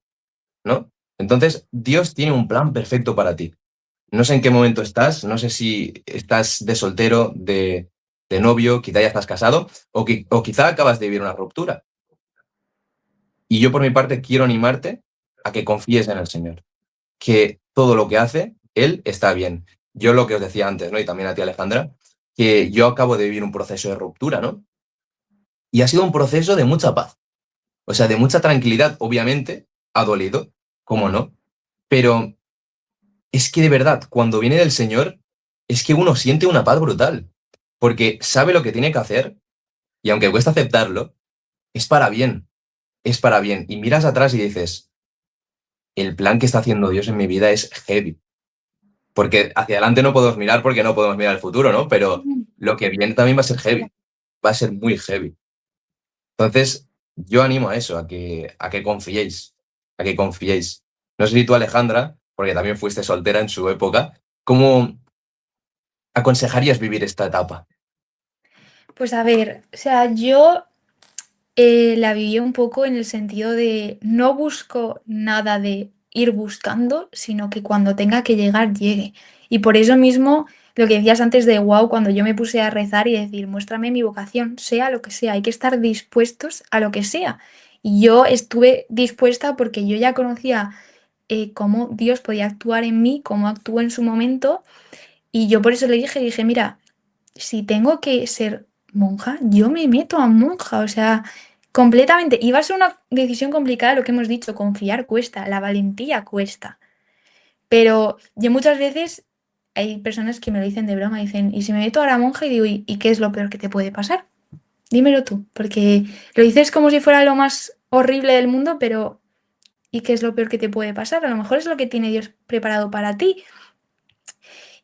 Speaker 1: ¿no? Entonces, Dios tiene un plan perfecto para ti. No sé en qué momento estás, no sé si estás de soltero, de novio, quizá ya estás casado, o quizá acabas de vivir una ruptura. Y yo por mi parte quiero animarte a que confíes en el Señor, que todo lo que hace, Él está bien. Yo lo que os decía antes, ¿no? Y también a ti, Alejandra, que yo acabo de vivir un proceso de ruptura, ¿no? Y ha sido un proceso de mucha paz, o sea, de mucha tranquilidad. Obviamente, ha dolido, cómo no, pero es que de verdad, cuando viene del Señor, es que uno siente una paz brutal, porque sabe lo que tiene que hacer y aunque cuesta aceptarlo, es para bien, es para bien. Y miras atrás y dices, el plan que está haciendo Dios en mi vida es heavy, porque hacia adelante no podemos mirar porque no podemos mirar el futuro, ¿no? Pero
Speaker 2: Mm.
Speaker 1: lo que viene también va a ser heavy, va a ser muy heavy. Entonces, yo animo a eso, a que confiéis, a que confiéis. No sé si tú, Alejandra, porque también fuiste soltera en su época, ¿cómo aconsejarías vivir esta etapa?
Speaker 2: Pues a ver, o sea, yo la viví un poco en el sentido de no busco nada de ir buscando, sino que cuando tenga que llegar, llegue. Y por eso mismo, lo que decías antes de wow, cuando yo me puse a rezar y decir, muéstrame mi vocación, sea lo que sea, hay que estar dispuestos a lo que sea. Y yo estuve dispuesta porque yo ya conocía cómo Dios podía actuar en mí, cómo actuó en su momento, y yo por eso le dije, mira, si tengo que ser monja, yo me meto a monja, o sea, completamente. Y va a ser una decisión complicada, lo que hemos dicho, confiar cuesta, la valentía cuesta. Pero yo muchas veces hay personas que me lo dicen de broma, dicen, ¿y si me meto ahora a monja? Y digo, ¿y qué es lo peor que te puede pasar? Dímelo tú, porque lo dices como si fuera lo más horrible del mundo, pero ¿y qué es lo peor que te puede pasar? A lo mejor es lo que tiene Dios preparado para ti.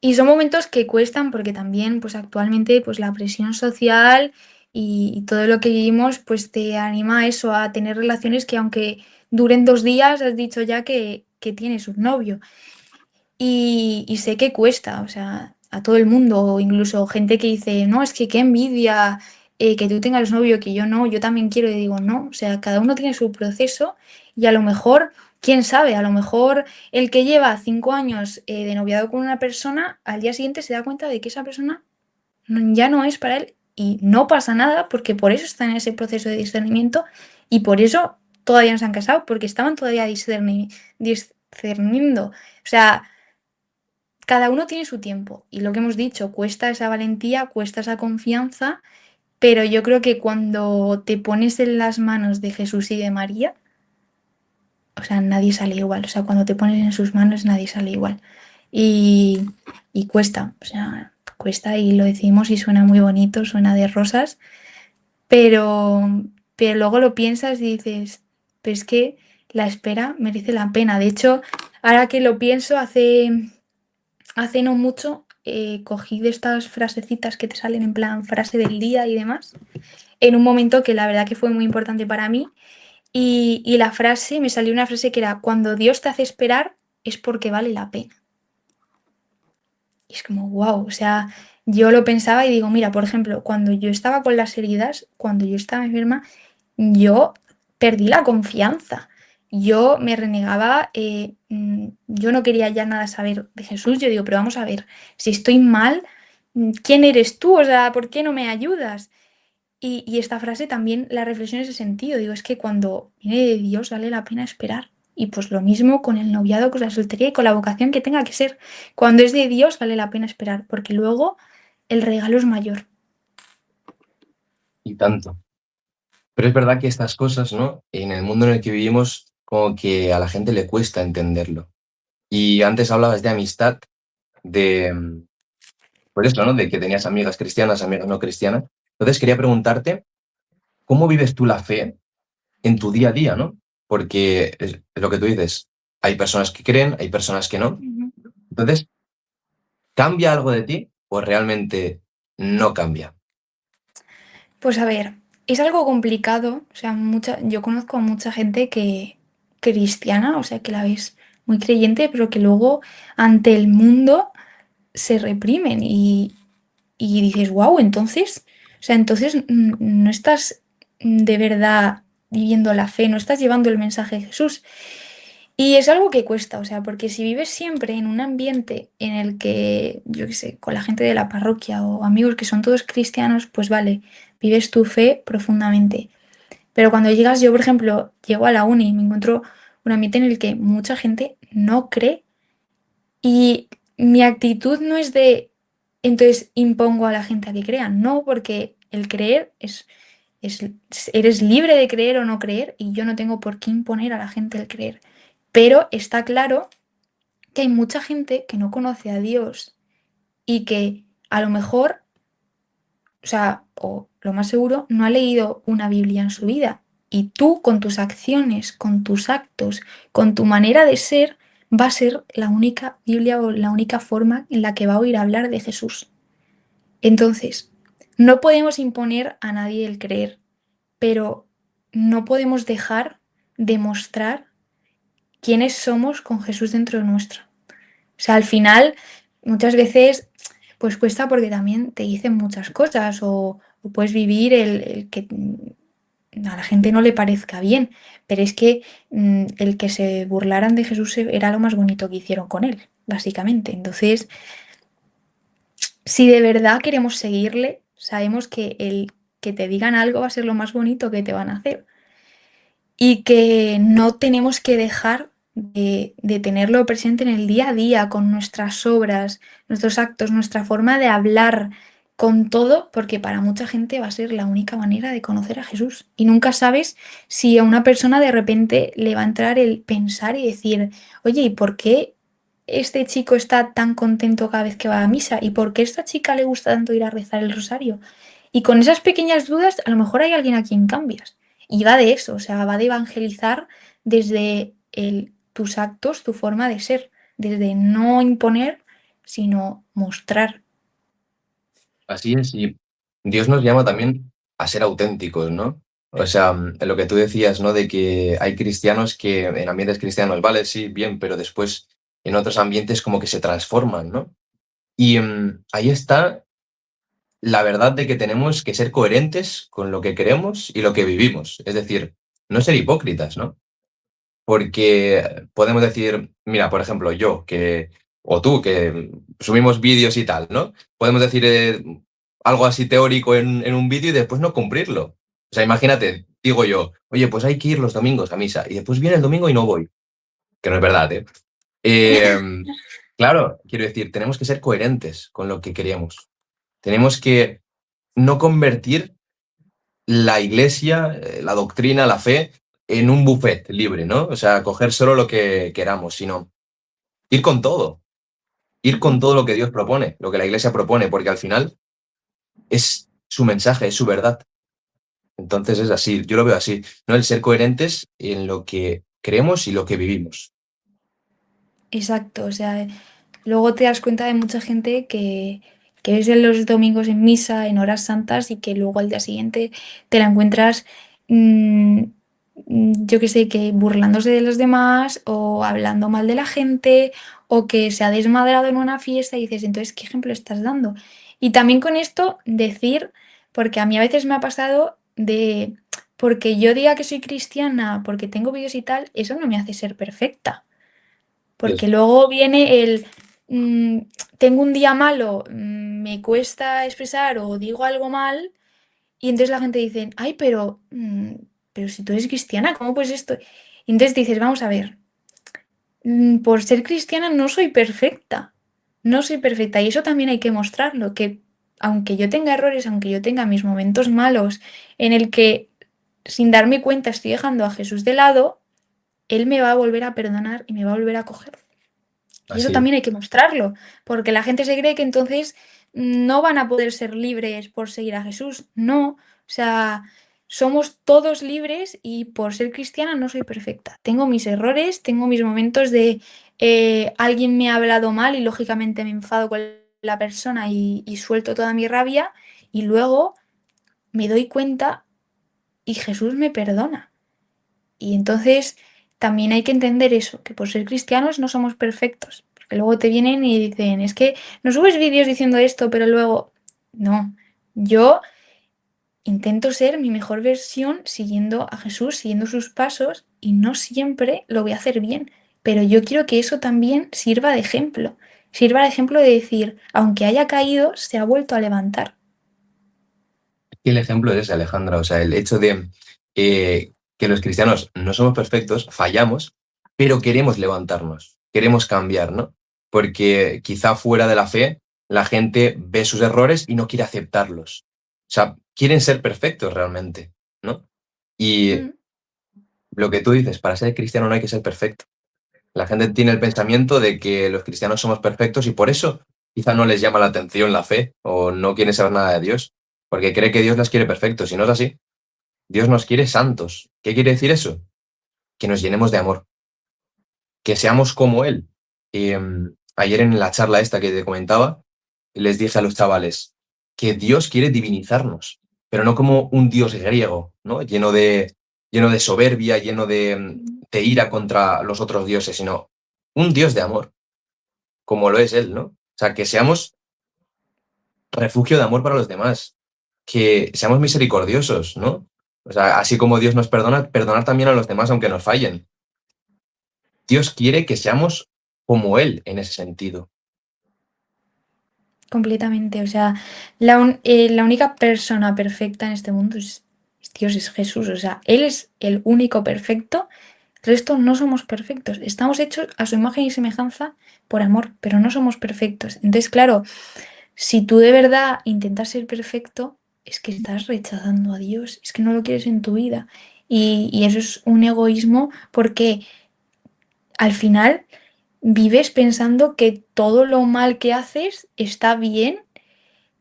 Speaker 2: Y son momentos que cuestan porque también, pues actualmente, pues la presión social y todo lo que vivimos, pues te anima a eso, a tener relaciones que aunque duren 2 días, has dicho ya que tienes un novio. Y sé que cuesta, o sea, a todo el mundo, o incluso gente que dice, no, es que qué envidia que tú tengas novio, que yo no, yo también quiero, y digo, no, o sea, cada uno tiene su proceso y a lo mejor, quién sabe, a lo mejor el que lleva 5 años de noviado con una persona, al día siguiente se da cuenta de que esa persona ya no es para él y no pasa nada porque por eso están en ese proceso de discernimiento y por eso todavía no se han casado, porque estaban todavía discerniendo. O sea, cada uno tiene su tiempo y lo que hemos dicho, cuesta esa valentía, cuesta esa confianza, pero yo creo que cuando te pones en las manos de Jesús y de María, o sea, nadie sale igual, o sea, cuando te pones en sus manos nadie sale igual. Y, y cuesta, o sea, cuesta y lo decimos y suena muy bonito, suena de rosas, pero, pero luego lo piensas y dices, pero es que la espera merece la pena. De hecho, ahora que lo pienso, hace no mucho cogí de estas frasecitas que te salen en plan frase del día y demás, en un momento que la verdad que fue muy importante para mí. Y la frase, me salió una frase que era, cuando Dios te hace esperar es porque vale la pena. Y es como, wow, o sea, yo lo pensaba y digo, mira, por ejemplo, cuando yo estaba con las heridas, cuando yo estaba enferma, yo perdí la confianza. Yo me renegaba, yo no quería ya nada saber de Jesús. Yo digo, pero vamos a ver, si estoy mal, ¿quién eres tú? O sea, ¿por qué no me ayudas? Y esta frase también la reflexión en ese sentido. Digo, es que cuando viene de Dios vale la pena esperar. Y pues lo mismo con el noviado, con la soltería y con la vocación que tenga que ser. Cuando es de Dios vale la pena esperar, porque luego el regalo es mayor.
Speaker 1: Y tanto. Pero es verdad que estas cosas, ¿no? En el mundo en el que vivimos, como que a la gente le cuesta entenderlo. Y antes hablabas de amistad, de, por eso, ¿no? De que tenías amigas cristianas, amigas no cristianas. Entonces quería preguntarte, ¿cómo vives tú la fe en tu día a día, ¿no? Porque es lo que tú dices, hay personas que creen, hay personas que no.
Speaker 2: Ujú.
Speaker 1: Entonces, ¿cambia algo de ti o realmente no cambia?
Speaker 2: Pues a ver, es algo complicado. O sea, yo conozco a mucha gente que cristiana, o sea, que la ves muy creyente, pero que luego ante el mundo se reprimen y dices, wow, entonces, o sea, entonces no estás de verdad viviendo la fe, no estás llevando el mensaje de Jesús. Y es algo que cuesta, o sea, porque si vives siempre en un ambiente en el que, yo qué sé, con la gente de la parroquia o amigos que son todos cristianos, pues vale, vives tu fe profundamente. Pero cuando llegas, yo por ejemplo, llego a la uni y me encuentro un ambiente en el que mucha gente no cree y mi actitud no es de, entonces impongo a la gente a que crean, no, porque el creer es, eres libre de creer o no creer y yo no tengo por qué imponer a la gente el creer. Pero está claro que hay mucha gente que no conoce a Dios y que a lo mejor, o sea, o lo más seguro, no ha leído una Biblia en su vida. Y tú, con tus acciones, con tus actos, con tu manera de ser, va a ser la única Biblia o la única forma en la que va a oír hablar de Jesús. Entonces, no podemos imponer a nadie el creer, pero no podemos dejar de mostrar quiénes somos con Jesús dentro de nuestro. O sea, al final, muchas veces, pues cuesta porque también te dicen muchas cosas o puedes vivir el que a la gente no le parezca bien, pero es que el que se burlaran de Jesús era lo más bonito que hicieron con él, básicamente. Entonces, si de verdad queremos seguirle, sabemos que el que te digan algo va a ser lo más bonito que te van a hacer y que no tenemos que dejar de tenerlo presente en el día a día, con nuestras obras, nuestros actos, nuestra forma de hablar, con todo, porque para mucha gente va a ser la única manera de conocer a Jesús. Y nunca sabes si a una persona de repente le va a entrar el pensar y decir, oye, ¿y por qué este chico está tan contento cada vez que va a misa? ¿Y por qué a esta chica le gusta tanto ir a rezar el rosario? Y con esas pequeñas dudas, a lo mejor hay alguien a quien cambias. Y va de eso, o sea, va de evangelizar desde tus actos, tu forma de ser, desde no imponer, sino mostrar.
Speaker 1: Así es, y Dios nos llama también a ser auténticos, ¿no? O sea, lo que tú decías, ¿no? De que hay cristianos que en ambientes cristianos, vale, sí, bien, pero después en otros ambientes como que se transforman, ¿no? Y ahí está la verdad de que tenemos que ser coherentes con lo que creemos y lo que vivimos. Es decir, no ser hipócritas, ¿no? Porque podemos decir, mira, por ejemplo, yo que, o tú, que subimos vídeos y tal, ¿no? Podemos decir algo así teórico en un vídeo y después no cumplirlo. O sea, imagínate, digo yo, oye, pues hay que ir los domingos a misa y después viene el domingo y no voy, que no es verdad, ¿eh? Eh, claro, quiero decir, tenemos que ser coherentes con lo que queremos. Tenemos que no convertir la iglesia, la doctrina, la fe, en un buffet libre, ¿no? O sea, coger solo lo que queramos, sino ir con todo lo que Dios propone, lo que la iglesia propone, porque al final es su mensaje, es su verdad. Entonces es así, yo lo veo así, ¿no? El ser coherentes en lo que creemos y lo que vivimos.
Speaker 2: Exacto, o sea, luego te das cuenta de mucha gente que ves en los domingos en misa, en horas santas, y que luego al día siguiente te la encuentras, mm, yo qué sé, que burlándose de los demás o hablando mal de la gente o que se ha desmadrado en una fiesta y dices, entonces, ¿qué ejemplo estás dando? Y también con esto decir, porque a mí a veces me ha pasado de, porque yo diga que soy cristiana, porque tengo vídeos y tal, eso no me hace ser perfecta. Porque
Speaker 1: Yes.
Speaker 2: luego viene mm, tengo un día malo, me cuesta expresar o digo algo mal, y entonces la gente dice, ay, pero si tú eres cristiana, ¿cómo pues esto? Y entonces dices, vamos a ver, por ser cristiana no soy perfecta, no soy perfecta, y eso también hay que mostrarlo, que aunque yo tenga errores, aunque yo tenga mis momentos malos, en el que sin darme cuenta estoy dejando a Jesús de lado, Él me va a volver a perdonar y me va a volver a coger. Y eso
Speaker 1: Así es.
Speaker 2: también hay que mostrarlo, porque la gente se cree que entonces no van a poder ser libres por seguir a Jesús. No, o sea, somos todos libres y por ser cristiana no soy perfecta. Tengo mis errores, tengo mis momentos de alguien me ha hablado mal y lógicamente me enfado con la persona y suelto toda mi rabia y luego me doy cuenta y Jesús me perdona. Y entonces también hay que entender eso, que por ser cristianos no somos perfectos. Porque luego te vienen y dicen, es que no subes vídeos diciendo esto, pero luego, no, yo intento ser mi mejor versión siguiendo a Jesús, siguiendo sus pasos, y no siempre lo voy a hacer bien. Pero yo quiero que eso también sirva de ejemplo de decir, aunque haya caído, se ha vuelto a levantar.
Speaker 1: Y el ejemplo es ese, Alejandra. O sea, el hecho de que los cristianos no somos perfectos, fallamos, pero queremos levantarnos, queremos cambiar, ¿no? Porque quizá fuera de la fe la gente ve sus errores y no quiere aceptarlos. O sea, quieren ser perfectos realmente, ¿no? Y
Speaker 2: Mm.
Speaker 1: lo que tú dices, para ser cristiano no hay que ser perfecto. La gente tiene el pensamiento de que los cristianos somos perfectos y por eso quizá no les llama la atención la fe o no quieren saber nada de Dios, porque cree que Dios las quiere perfectos y no es así. Dios nos quiere santos. ¿Qué quiere decir eso? Que nos llenemos de amor, que seamos como Él. Ayer en la charla esta que te comentaba, les dije a los chavales que Dios quiere divinizarnos, pero no como un Dios griego, ¿no? Lleno de soberbia, lleno de ira contra los otros dioses, sino un Dios de amor, como lo es Él, ¿no? O sea, que seamos refugio de amor para los demás, que seamos misericordiosos, ¿no? O sea, así como Dios nos perdona, perdonar también a los demás aunque nos fallen. Dios quiere que seamos como Él en ese sentido.
Speaker 2: Completamente, o sea, la única persona perfecta en este mundo es Dios, es Jesús, o sea, Él es el único perfecto, el resto no somos perfectos, estamos hechos a su imagen y semejanza por amor, pero no somos perfectos. Entonces, claro, si tú de verdad intentas ser perfecto, es que estás rechazando a Dios, es que no lo quieres en tu vida. Y eso es un egoísmo porque al final vives pensando que todo lo mal que haces está bien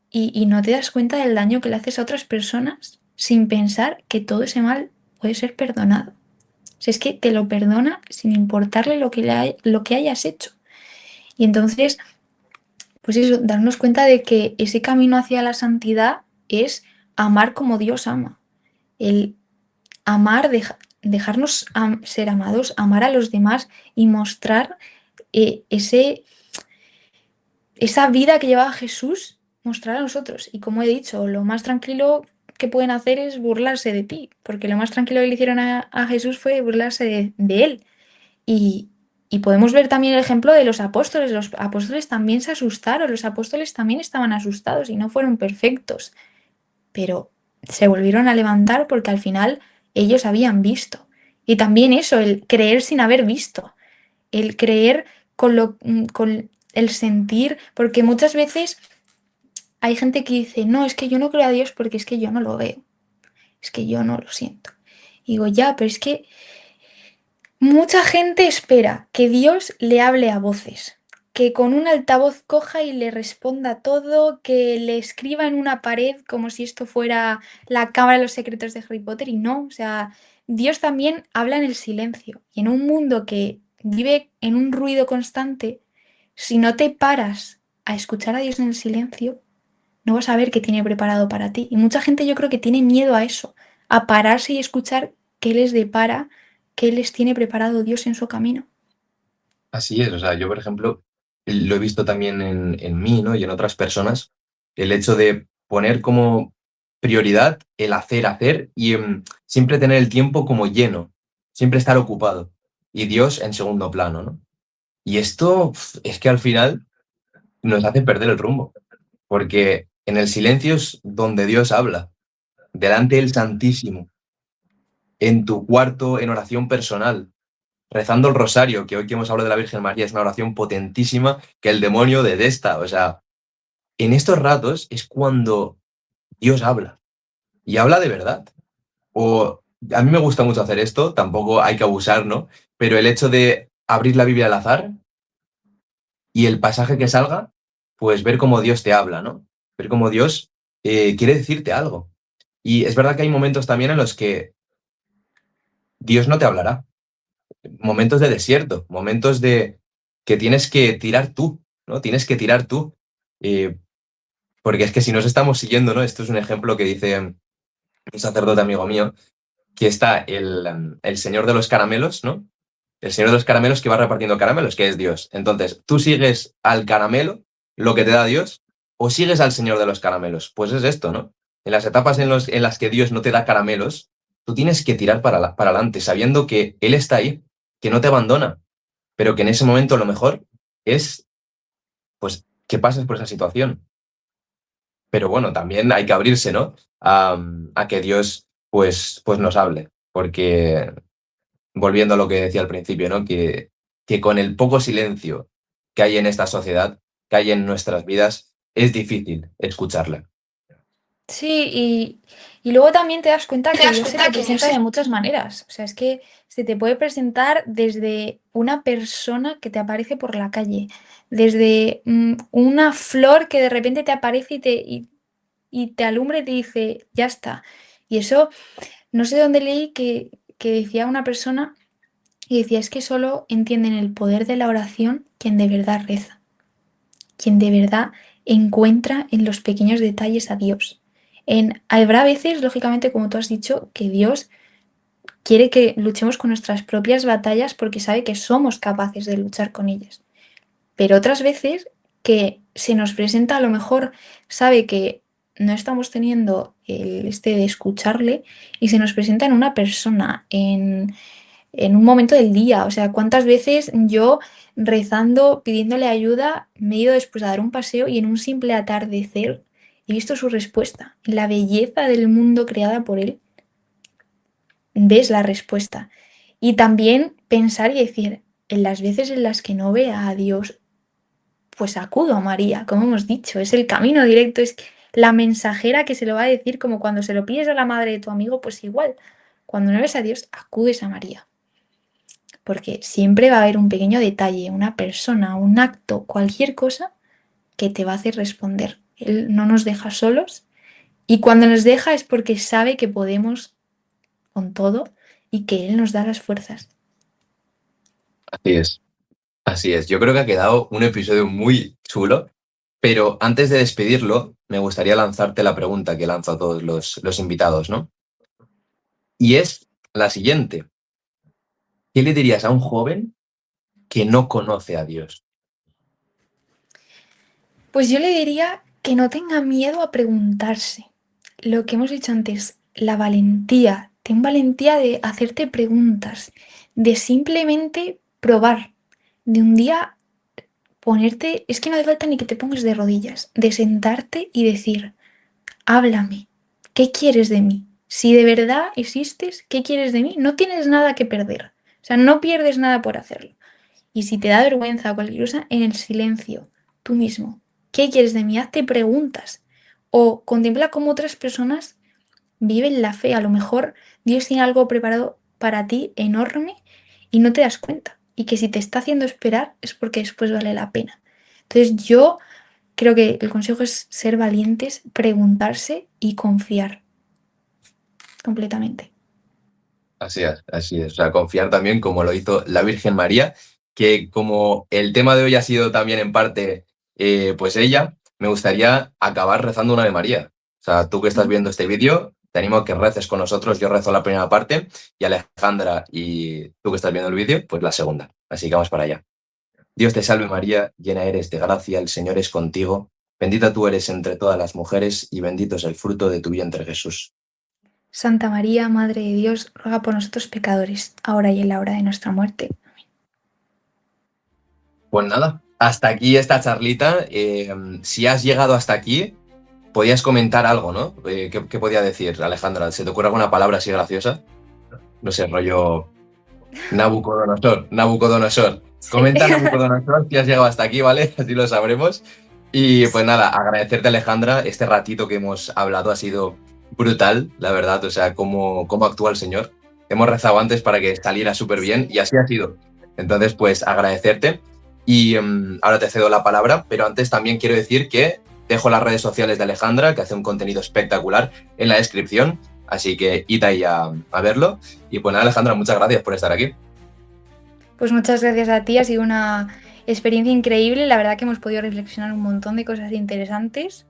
Speaker 2: y no te das cuenta del daño que le haces a otras personas sin pensar que todo ese mal puede ser perdonado. O sea, es que te lo perdona sin importarle lo que hayas hecho. Y entonces, pues eso, darnos cuenta de que ese camino hacia la santidad es amar como Dios ama. El amar, dejarnos ser amados, amar a los demás y mostrar ese esa vida que llevaba Jesús, mostrar a nosotros. Y como he dicho, lo más tranquilo que pueden hacer es burlarse de ti, porque lo más tranquilo que le hicieron a Jesús fue burlarse de él. Y, y podemos ver también el ejemplo de los apóstoles. Los apóstoles también se asustaron, los apóstoles también estaban asustados y no fueron perfectos, pero se volvieron a levantar porque al final ellos habían visto. Y también eso, el creer sin haber visto, el creer con el sentir, porque muchas veces hay gente que dice, no, es que yo no creo a Dios porque es que yo no lo veo, es que yo no lo siento. Y digo, ya, pero es que mucha gente espera que Dios le hable a voces, que con un altavoz coja y le responda todo, que le escriba en una pared como si esto fuera la Cámara de los Secretos de Harry Potter y no, o sea, Dios también habla en el silencio y en un mundo que vive en un ruido constante, si no te paras a escuchar a Dios en el silencio, no vas a ver qué tiene preparado para ti. Y mucha gente yo creo que tiene miedo a eso, a pararse y escuchar qué les depara, qué les tiene preparado Dios en su camino.
Speaker 1: Así es, o sea, yo por ejemplo lo he visto también en mí, ¿no? Y en otras personas, el hecho de poner como prioridad el hacer y siempre tener el tiempo como lleno, siempre estar ocupado y Dios en segundo plano, ¿no? Y esto es que al final nos hace perder el rumbo, porque en el silencio es donde Dios habla, delante del Santísimo, en tu cuarto, en oración personal, rezando el rosario, que hoy que hemos hablado de la Virgen María es una oración potentísima que el demonio detesta. O sea, en estos ratos es cuando Dios habla y habla de verdad. O a mí me gusta mucho hacer esto, tampoco hay que abusar, ¿no? Pero el hecho de abrir la Biblia al azar y el pasaje que salga, pues ver cómo Dios te habla, ¿no? Ver cómo Dios quiere decirte algo. Y es verdad que hay momentos también en los que Dios no te hablará. Momentos de desierto, momentos de que tienes que tirar tú, ¿no? Tienes que tirar tú. eh, Porque es que si nos estamos siguiendo, ¿no? Esto es un ejemplo que dice un sacerdote amigo mío, que está el señor de los caramelos, ¿no? El señor de los caramelos que va repartiendo caramelos, que es Dios. Entonces, ¿tú sigues al caramelo, lo que te da Dios, o sigues al señor de los caramelos? Pues es esto, ¿no? En las etapas en las que Dios no te da caramelos, tú tienes que tirar para adelante, sabiendo que Él está ahí, que no te abandona, pero que en ese momento lo mejor es, pues, que pases por esa situación. Pero bueno, también hay que abrirse, ¿no? A que Dios, pues nos hable, porque volviendo a lo que decía al principio, ¿no? Que con el poco silencio que hay en esta sociedad, que hay en nuestras vidas, es difícil escucharle.
Speaker 2: Sí, y luego también te das cuenta que Dios se te presenta de muchas maneras. O sea, es que se te puede presentar desde una persona que te aparece por la calle, desde una flor que de repente te aparece y te alumbra y te dice, ya está. Y eso, no sé dónde leí que decía una persona y decía, es que solo entienden el poder de la oración quien de verdad reza, quien de verdad encuentra en los pequeños detalles a Dios. Habrá veces, lógicamente, como tú has dicho, que Dios quiere que luchemos con nuestras propias batallas porque sabe que somos capaces de luchar con ellas. Pero otras veces que se nos presenta, a lo mejor sabe que no estamos teniendo el este de escucharle y se nos presenta en una persona, en un momento del día. O sea, cuántas veces yo rezando, pidiéndole ayuda, me he ido después a dar un paseo y en un simple atardecer he visto su respuesta. En la belleza del mundo creada por él, ves la respuesta. Y también pensar y decir, en las veces en las que no vea a Dios, pues acudo a María, como hemos dicho, es el camino directo, es la mensajera que se lo va a decir como cuando se lo pides a la madre de tu amigo, pues igual, cuando no ves a Dios, acudes a María. Porque siempre va a haber un pequeño detalle, una persona, un acto, cualquier cosa que te va a hacer responder. Él no nos deja solos y cuando nos deja es porque sabe que podemos con todo y que Él nos da las fuerzas.
Speaker 1: Así es, así es. Yo creo que ha quedado un episodio muy chulo, pero antes de despedirlo, me gustaría lanzarte la pregunta que lanzo a todos los invitados, ¿no? Y es la siguiente. ¿Qué le dirías a un joven que no conoce a Dios?
Speaker 2: Pues yo le diría que no tenga miedo a preguntarse. Lo que hemos dicho antes, la valentía. Ten valentía de hacerte preguntas, de simplemente probar, de un día ponerte, es que no hace falta ni que te pongas de rodillas, de sentarte y decir, háblame, ¿qué quieres de mí? Si de verdad existes, ¿qué quieres de mí? No tienes nada que perder, o sea, no pierdes nada por hacerlo. Y si te da vergüenza o cualquier cosa, en el silencio, tú mismo, ¿qué quieres de mí? Hazte preguntas o contempla cómo otras personas viven la fe. A lo mejor Dios tiene algo preparado para ti enorme y no te das cuenta. Y que si te está haciendo esperar es porque después vale la pena. Entonces yo creo que el consejo es ser valientes, preguntarse y confiar completamente.
Speaker 1: Así es, así es. O sea, confiar también como lo hizo la Virgen María, que como el tema de hoy ha sido también en parte, pues ella, me gustaría acabar rezando una Ave María. O sea, tú que estás viendo este vídeo, te animo a que reces con nosotros. Yo rezo la primera parte y Alejandra y tú que estás viendo el vídeo, pues la segunda. Así que vamos para allá. Dios te salve María, llena eres de gracia, el Señor es contigo. Bendita tú eres entre todas las mujeres y bendito es el fruto de tu vientre Jesús.
Speaker 2: Santa María, Madre de Dios, ruega por nosotros pecadores, ahora y en la hora de nuestra muerte.
Speaker 1: Pues nada, hasta aquí esta charlita. Si has llegado hasta aquí, podías comentar algo, ¿no? ¿Qué podía decir, Alejandra? ¿Se te ocurre alguna palabra así graciosa? No sé, rollo Nabucodonosor, Nabucodonosor.
Speaker 2: Sí.
Speaker 1: Comenta Nabucodonosor si has llegado hasta aquí, ¿vale? Así lo sabremos. Y pues nada, agradecerte, Alejandra. Este ratito que hemos hablado ha sido brutal, la verdad. O sea, cómo actúa el Señor. Hemos rezado antes para que saliera súper bien y así ha sido. Entonces, pues agradecerte. Y ahora te cedo la palabra, pero antes también quiero decir que dejo las redes sociales de Alejandra, que hace un contenido espectacular, en la descripción. Así que id ahí a verlo. Y pues nada, Alejandra, muchas gracias por estar aquí.
Speaker 2: Pues muchas gracias a ti, ha sido una experiencia increíble. La verdad que hemos podido reflexionar un montón de cosas interesantes.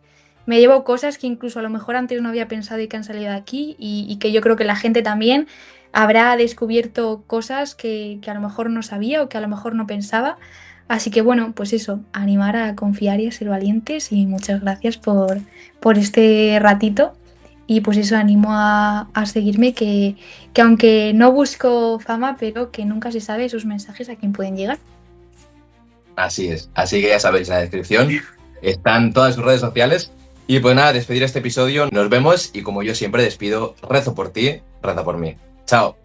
Speaker 2: Me llevo cosas que incluso a lo mejor antes no había pensado y que han salido de aquí y que yo creo que la gente también habrá descubierto cosas que a lo mejor no sabía o que a lo mejor no pensaba. Así que bueno, pues eso, animar a confiar y a ser valientes y muchas gracias por este ratito. Y pues eso, animo a seguirme, que aunque no busco fama, pero que nunca se sabe esos mensajes a quién pueden llegar.
Speaker 1: Así es. Así que ya sabéis, en la descripción están todas sus redes sociales. Y pues nada, despedir este episodio. Nos vemos y como yo siempre despido, rezo por ti, reza por mí. Chao.